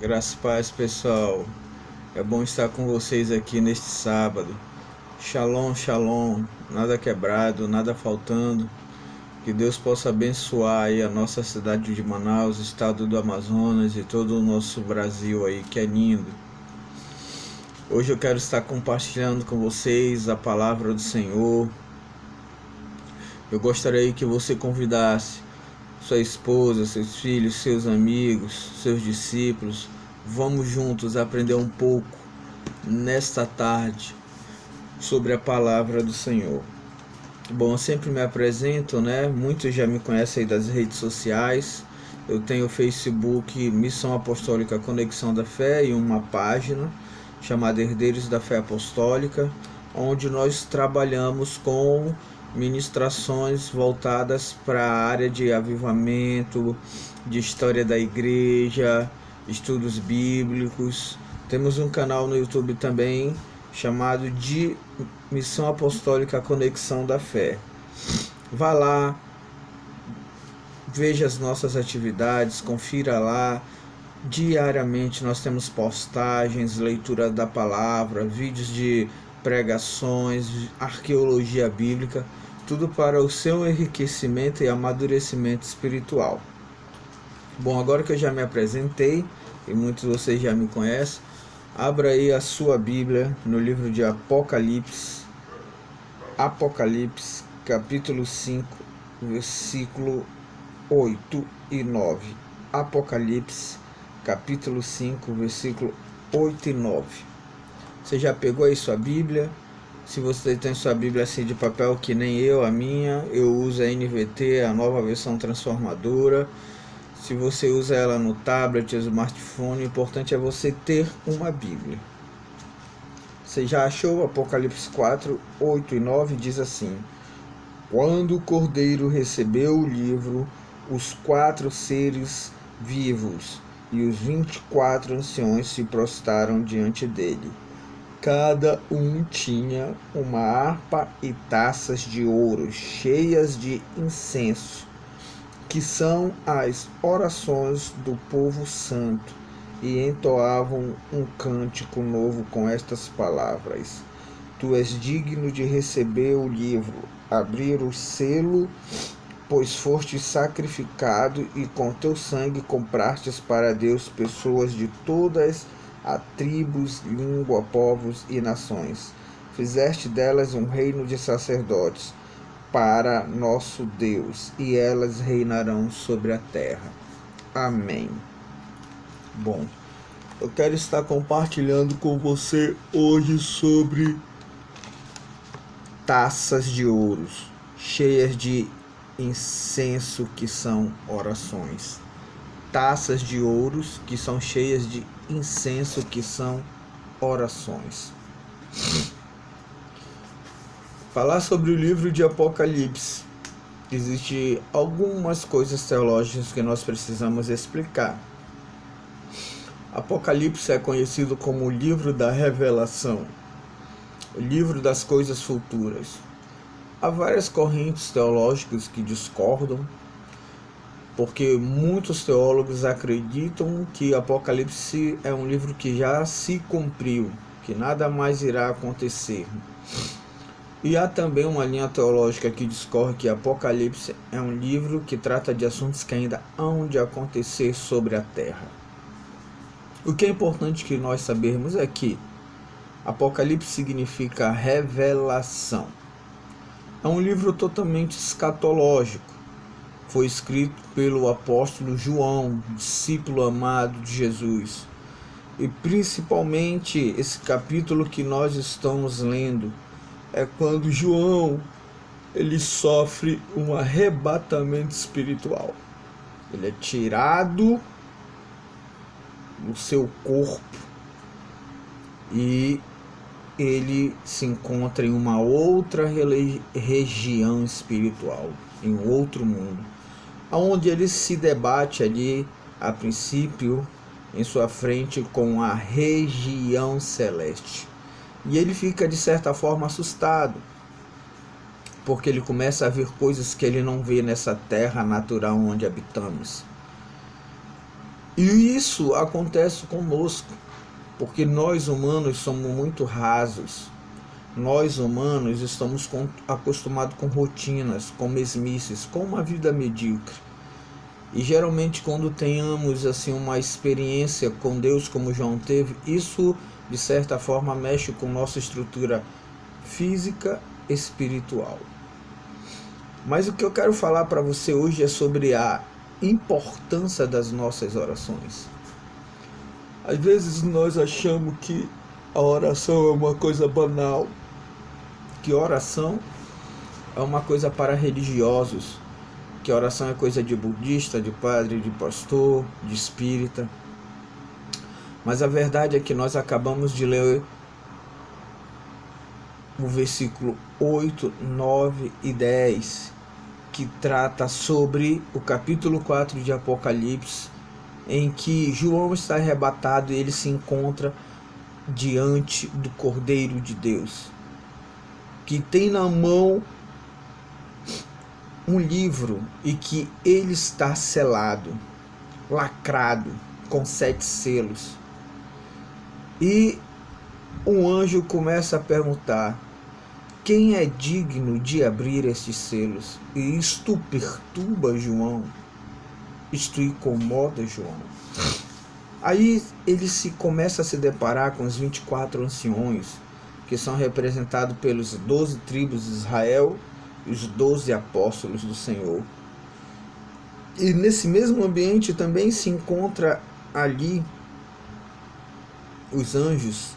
Graças e paz, pessoal. É bom estar com vocês aqui neste sábado. Shalom, shalom. Nada quebrado, nada faltando. Que Deus possa abençoar aí a nossa cidade de Manaus, estado do Amazonas e todo o nosso Brasil aí, que é lindo. Hoje eu quero estar compartilhando com vocês a palavra do Senhor. Eu gostaria que você convidasse sua esposa, seus filhos, seus amigos, seus discípulos. Vamos juntos aprender um pouco nesta tarde sobre a palavra do Senhor. Bom, eu sempre me apresento, né? Muitos já me conhecem aí das redes sociais. Eu tenho o Facebook Missão Apostólica Conexão da Fé e uma página chamada Herdeiros da Fé Apostólica, onde nós trabalhamos com ministrações voltadas para a área de avivamento, de história da igreja, estudos bíblicos. Temos um canal no YouTube também chamado de Missão Apostólica Conexão da Fé. Vá lá, veja as nossas atividades, confira lá. Diariamente nós temos postagens, leitura da palavra, vídeos de pregações, arqueologia bíblica, tudo para o seu enriquecimento e amadurecimento espiritual. Bom, agora que eu já me apresentei e muitos de vocês já me conhecem, abra aí a sua Bíblia no livro de Apocalipse, capítulo 5, versículo 8 e 9. Apocalipse, capítulo 5, versículo 8 e 9. Você já pegou aí sua Bíblia? Se você tem sua Bíblia assim de papel, que nem eu, a minha, eu uso a NVT, a nova versão transformadora. Se você usa ela no tablet, smartphone, o importante é você ter uma Bíblia. Você já achou? Apocalipse 4, 8 e 9 diz assim: Quando o Cordeiro recebeu o livro, os 4 seres vivos e os 24 anciões se prostraram diante dele. Cada um tinha uma harpa e taças de ouro cheias de incenso, que são as orações do povo santo, e entoavam um cântico novo com estas palavras: Tu és digno de receber o livro, abrir o selo, pois foste sacrificado e com teu sangue comprastes para Deus pessoas de todas as tribos, língua, povos e nações. Fizeste delas um reino de sacerdotes para nosso Deus, e elas reinarão sobre a terra. Amém. Bom, eu quero estar compartilhando com você hoje sobre taças de ouro cheias de incenso, que são orações. Taças de ouro que são cheias de incenso, que são orações. Falar sobre o livro de Apocalipse. Existem algumas coisas teológicas que nós precisamos explicar. Apocalipse é conhecido como o livro da revelação, o livro das coisas futuras. Há várias correntes teológicas que discordam, porque muitos teólogos acreditam que Apocalipse é um livro que já se cumpriu, que nada mais irá acontecer. E há também uma linha teológica que discorre que Apocalipse é um livro que trata de assuntos que ainda hão de acontecer sobre a terra. O que é importante que nós sabermos é que Apocalipse significa revelação. É um livro totalmente escatológico. Foi escrito pelo apóstolo João, discípulo amado de Jesus. E principalmente esse capítulo que nós estamos lendo é quando João ele sofre um arrebatamento espiritual. Ele é tirado do seu corpo e ele se encontra em uma outra região espiritual, em um outro mundo, onde ele se debate ali, a princípio, em sua frente com a região celeste. E ele fica de certa forma assustado, porque ele começa a ver coisas que ele não vê nessa terra natural onde habitamos. E isso acontece conosco, porque nós humanos somos muito rasos. Nós humanos estamos acostumados com rotinas, com mesmices, com uma vida medíocre. E geralmente quando tenhamos assim uma experiência com Deus como João teve, isso de certa forma mexe com nossa estrutura física, espiritual. Mas o que eu quero falar para você hoje é sobre a importância das nossas orações. Às vezes nós achamos que a oração é uma coisa banal, que oração é uma coisa para religiosos, que oração é coisa de budista, de padre, de pastor, de espírita. Mas a verdade é que nós acabamos de ler o versículo 8, 9 e 10, que trata sobre o capítulo 4 de Apocalipse, em que João está arrebatado e ele se encontra diante do Cordeiro de Deus, que tem na mão um livro e que ele está selado, lacrado, com 7 selos. E um anjo começa a perguntar: quem é digno de abrir estes selos? E isto perturba João, isto incomoda João. Aí ele começa a se deparar com os 24 anciões, que são representados pelos 12 tribos de Israel e os 12 apóstolos do Senhor. E nesse mesmo ambiente também se encontra ali os anjos.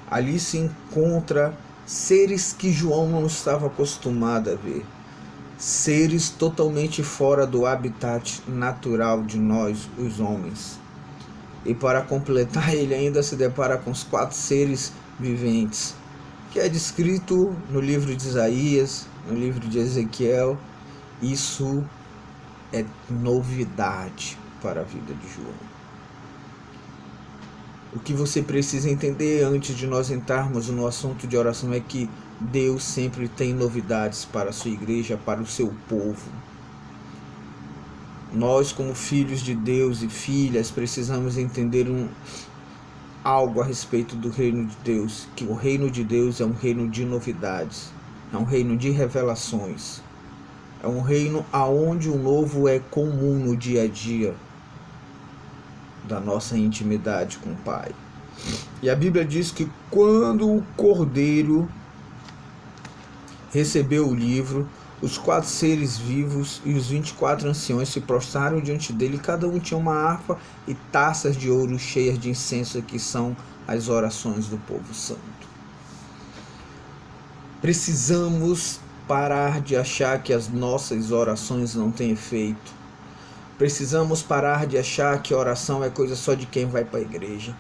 Ali se encontra seres que João não estava acostumado a ver. Seres totalmente fora do habitat natural de nós, os homens. E para completar, ele ainda se depara com os 4 seres viventes, que é descrito no livro de Isaías, no livro de Ezequiel. Isso é novidade para a vida de João. O que você precisa entender antes de nós entrarmos no assunto de oração é que Deus sempre tem novidades para a sua igreja, para o seu povo. Nós, como filhos de Deus e filhas, precisamos entender algo a respeito do reino de Deus, que o reino de Deus é um reino de novidades, é um reino de revelações, é um reino aonde o novo é comum no dia a dia da nossa intimidade com o Pai. E a Bíblia diz que quando o Cordeiro recebeu o livro, os 4 seres vivos e os 24 anciões se prostraram diante dele, cada um tinha uma harpa e taças de ouro cheias de incenso, que são as orações do povo santo. Precisamos parar de achar que as nossas orações não têm efeito. Precisamos parar de achar que oração é coisa só de quem vai para a igreja.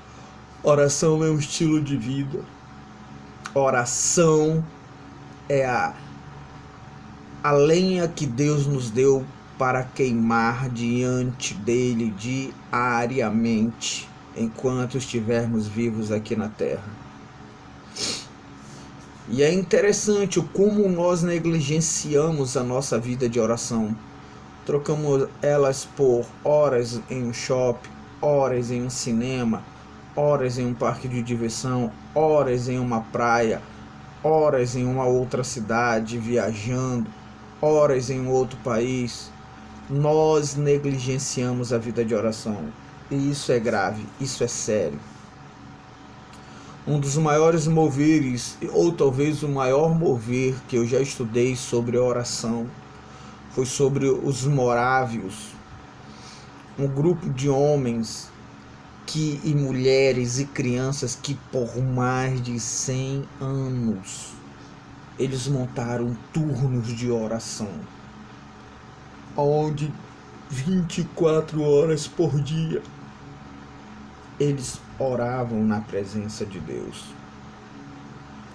Oração é um estilo de vida. Oração é a lenha que Deus nos deu para queimar diante dele diariamente, enquanto estivermos vivos aqui na terra. E é interessante como nós negligenciamos a nossa vida de oração. Trocamos elas por horas em um shopping, horas em um cinema, horas em um parque de diversão, horas em uma praia, horas em uma outra cidade viajando, horas em um outro país. Nós negligenciamos a vida de oração. E isso é grave, isso é sério. Um dos maiores moveres, ou talvez o maior mover que eu já estudei sobre oração, foi sobre os morávios, um grupo de homens e mulheres e crianças que por mais de 100 anos eles montaram turnos de oração, onde 24 horas por dia eles oravam na presença de Deus.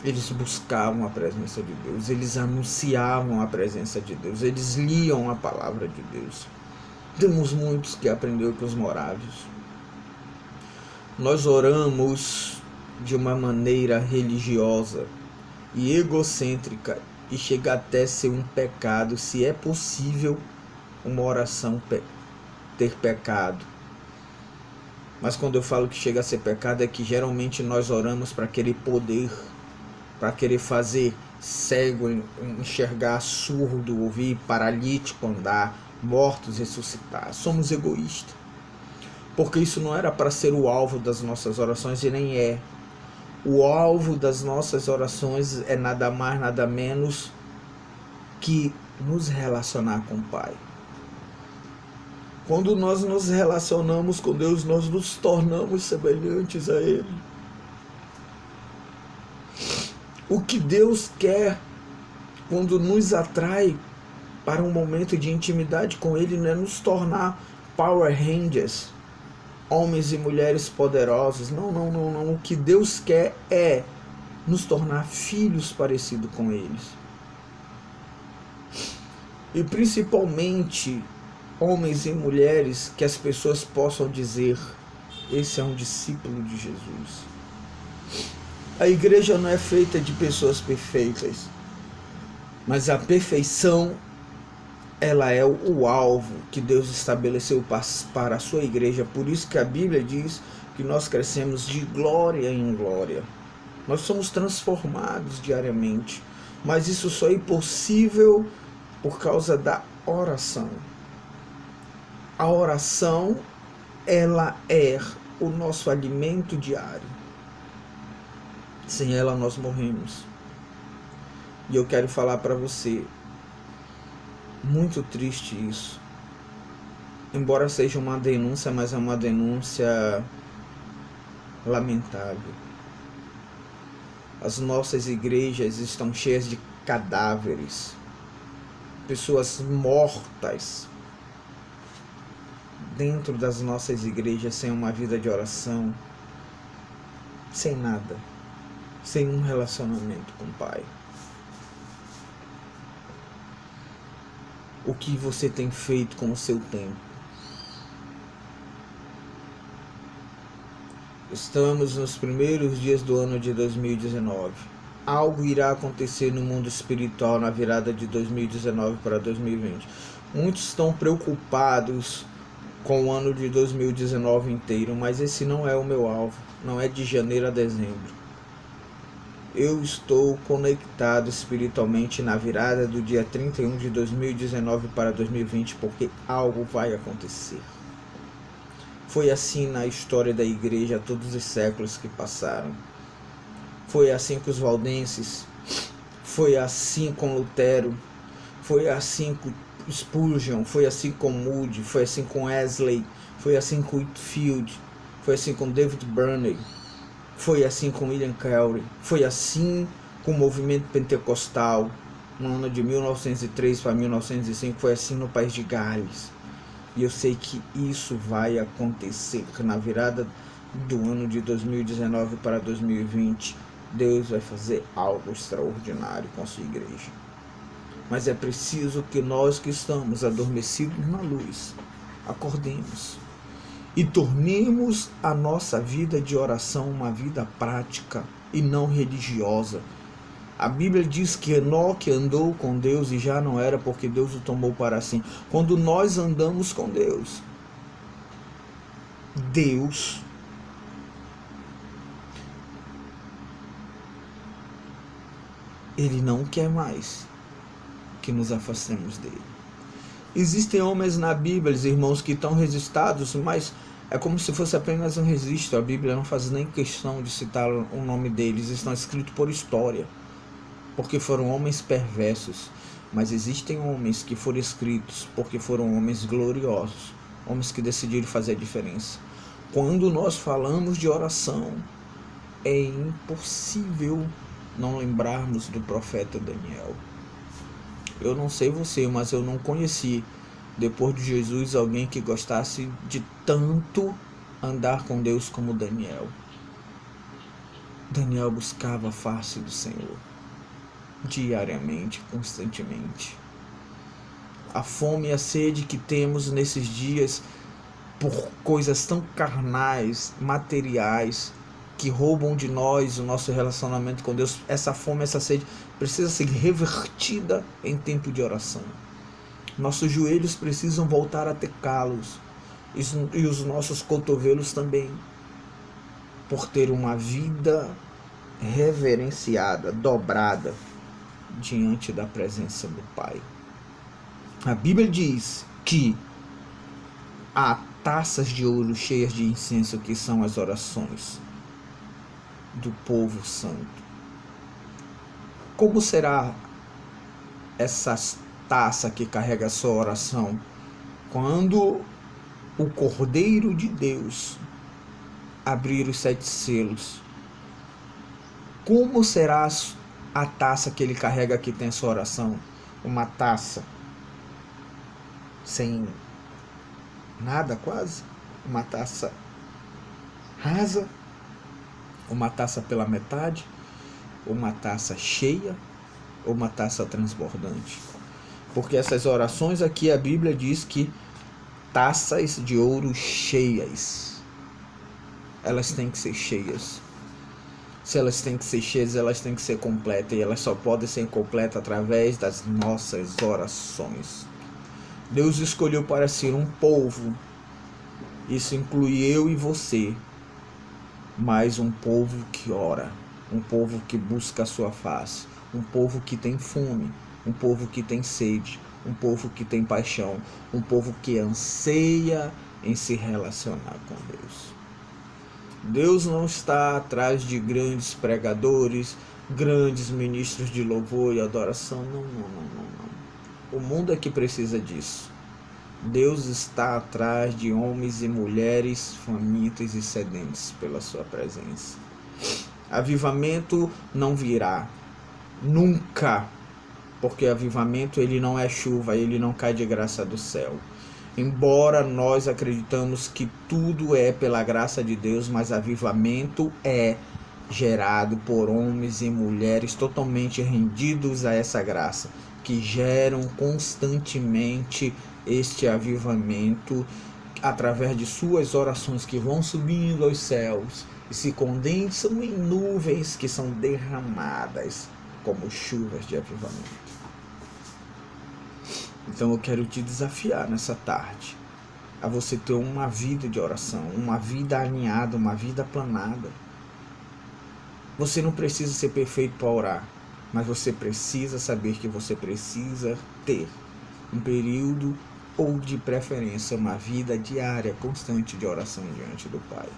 Eles buscavam a presença de Deus, eles anunciavam a presença de Deus, eles liam a palavra de Deus. Temos muitos que aprenderam com os morávios. Nós oramos de uma maneira religiosa e egocêntrica, e chega até ser um pecado, se é possível uma oração ter pecado. Mas quando eu falo que chega a ser pecado, é que geralmente nós oramos para querer poder, para querer fazer cego enxergar, surdo ouvir, paralítico andar, mortos ressuscitar. Somos egoístas. Porque isso não era para ser o alvo das nossas orações e nem é. O alvo das nossas orações é nada mais, nada menos que nos relacionar com o Pai. Quando nós nos relacionamos com Deus, nós nos tornamos semelhantes a Ele. O que Deus quer quando nos atrai para um momento de intimidade com Ele não é nos tornar Power Rangers, homens e mulheres poderosos. Não. O que Deus quer é nos tornar filhos parecidos com eles. E principalmente homens e mulheres que as pessoas possam dizer: esse é um discípulo de Jesus. A igreja não é feita de pessoas perfeitas, mas a perfeição, ela é o alvo que Deus estabeleceu para a sua igreja. Por isso que a Bíblia diz que nós crescemos de glória em glória. Nós somos transformados diariamente, mas isso só é possível por causa da oração. A oração, ela é o nosso alimento diário. Sem ela nós morremos. E eu quero falar para você, muito triste isso. Embora seja uma denúncia, mas é uma denúncia lamentável. As nossas igrejas estão cheias de cadáveres, pessoas mortas dentro das nossas igrejas, sem uma vida de oração, sem nada, sem um relacionamento com o Pai. O que você tem feito com o seu tempo? Estamos nos primeiros dias do ano de 2019. Algo irá acontecer no mundo espiritual na virada de 2019 para 2020. Muitos estão preocupados com o ano de 2019 inteiro, mas esse não é o meu alvo. Não é de janeiro a dezembro. Eu estou conectado espiritualmente na virada do dia 31 de 2019 para 2020, porque algo vai acontecer. Foi assim na história da igreja todos os séculos que passaram. Foi assim com os valdenses, foi assim com Lutero, foi assim com Spurgeon, foi assim com Moody, foi assim com Wesley, foi assim com Whitefield, foi assim com David Burney. Foi assim com William Carey, foi assim com o movimento pentecostal no ano de 1903 para 1905, foi assim no país de Gales. E eu sei que isso vai acontecer na virada do ano de 2019 para 2020. Deus vai fazer algo extraordinário com a sua igreja. Mas é preciso que nós que estamos adormecidos na luz, acordemos e tornemos a nossa vida de oração uma vida prática e não religiosa. A Bíblia diz que Enoque andou com Deus e já não era, porque Deus o tomou para si. Quando nós andamos com Deus, Ele não quer mais que nos afastemos dele. Existem homens na Bíblia, irmãos, que estão registrados, mas é como se fosse apenas um registro. A Bíblia não faz nem questão de citar o nome deles, estão escritos por história, porque foram homens perversos. Mas existem homens que foram escritos porque foram homens gloriosos, homens que decidiram fazer a diferença. Quando nós falamos de oração, é impossível não lembrarmos do profeta Daniel. Eu não sei você, mas eu não conheci, depois de Jesus, alguém que gostasse de tanto andar com Deus como Daniel. Daniel buscava a face do Senhor, diariamente, constantemente. A fome e a sede que temos nesses dias por coisas tão carnais, materiais, que roubam de nós o nosso relacionamento com Deus, essa fome, essa sede precisa ser revertida em tempo de oração. Nossos joelhos precisam voltar a ter calos. e os nossos cotovelos também, por ter uma vida reverenciada, dobrada diante da presença do Pai. A Bíblia diz que há taças de ouro cheias de incenso, que são as orações do povo santo. Como será essa taça que carrega a sua oração quando o Cordeiro de Deus abrir os 7 selos? Como será a taça que ele carrega, que tem a sua oração? Uma taça sem nada, quase, uma taça rasa, uma taça pela metade, uma taça cheia, ou uma taça transbordante? Porque essas orações aqui, a Bíblia diz que taças de ouro cheias, elas têm que ser cheias. Se elas têm que ser cheias, elas têm que ser completas, e elas só podem ser completas através das nossas orações. Deus escolheu para si um povo, isso inclui eu e você, mas um povo que ora, um povo que busca a sua face, um povo que tem fome, um povo que tem sede, um povo que tem paixão, um povo que anseia em se relacionar com Deus. Deus não está atrás de grandes pregadores, grandes ministros de louvor e adoração. Não. O mundo é que precisa disso. Deus está atrás de homens e mulheres famintos e sedentos pela sua presença. Avivamento não virá nunca, porque avivamento, ele não é chuva, ele não cai de graça do céu. Embora nós acreditamos que tudo é pela graça de Deus, mas avivamento é gerado por homens e mulheres totalmente rendidos a essa graça, que geram constantemente este avivamento através de suas orações, que vão subindo aos céus e se condensam em nuvens que são derramadas como chuvas de avivamento. Então eu quero te desafiar nessa tarde a você ter uma vida de oração, uma vida alinhada, uma vida planada. Você não precisa ser perfeito para orar, mas você precisa saber que você precisa ter um período, ou de preferência uma vida diária, constante de oração diante do Pai.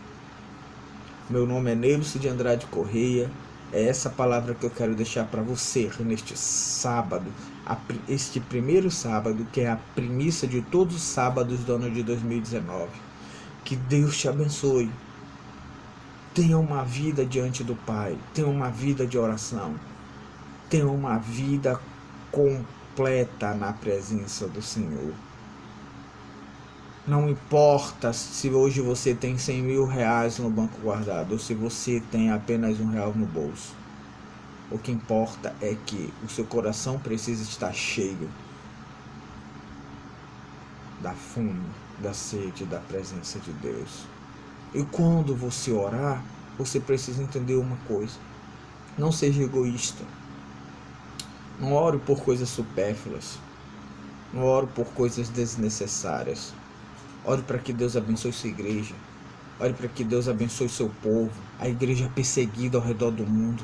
Meu nome é Neilson de Andrade Correia. É essa palavra que eu quero deixar para você neste sábado, este primeiro sábado, que é a primícia de todos os sábados do ano de 2019. Que Deus te abençoe. Tenha uma vida diante do Pai, tenha uma vida de oração, tenha uma vida completa na presença do Senhor. Não importa se hoje você tem 100 mil reais no banco guardado, ou se você tem apenas R$1 no bolso. O que importa é que o seu coração precisa estar cheio da fome, da sede, da presença de Deus. E quando você orar, você precisa entender uma coisa: não seja egoísta. Não ore por coisas supérfluas. Não ore por coisas desnecessárias. Ore para que Deus abençoe sua igreja. Ore para que Deus abençoe seu povo. A igreja perseguida ao redor do mundo.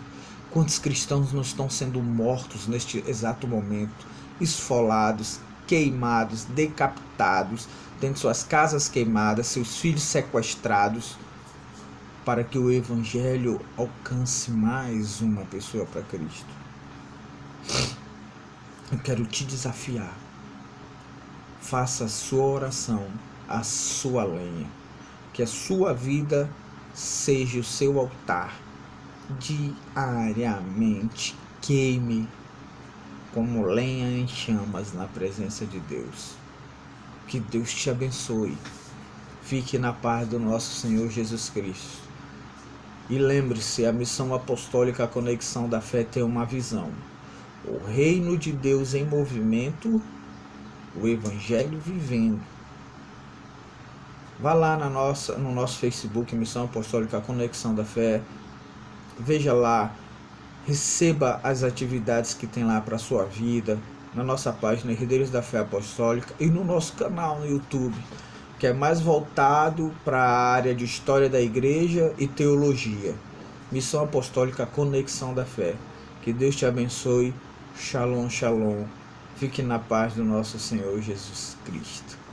Quantos cristãos não estão sendo mortos neste exato momento? Esfolados, queimados, decapitados, tendo suas casas queimadas, seus filhos sequestrados, para que o evangelho alcance mais uma pessoa para Cristo. Eu quero te desafiar. Faça a sua oração, a sua lenha, que a sua vida seja o seu altar. Diariamente queime como lenha em chamas na presença de Deus. Que Deus te abençoe. Fique na paz do nosso Senhor Jesus Cristo. E lembre-se, a missão apostólica, a conexão da fé, tem uma visão: o reino de Deus em movimento, o evangelho vivendo. Vá lá no nosso Facebook, Missão Apostólica Conexão da Fé. Veja lá, receba as atividades que tem lá para a sua vida, na nossa página Herdeiros da Fé Apostólica, e no nosso canal no YouTube. que é mais voltado para a área de história da igreja e teologia. Missão Apostólica Conexão da Fé. Que Deus te abençoe. Shalom, shalom. Fique na paz do nosso Senhor Jesus Cristo.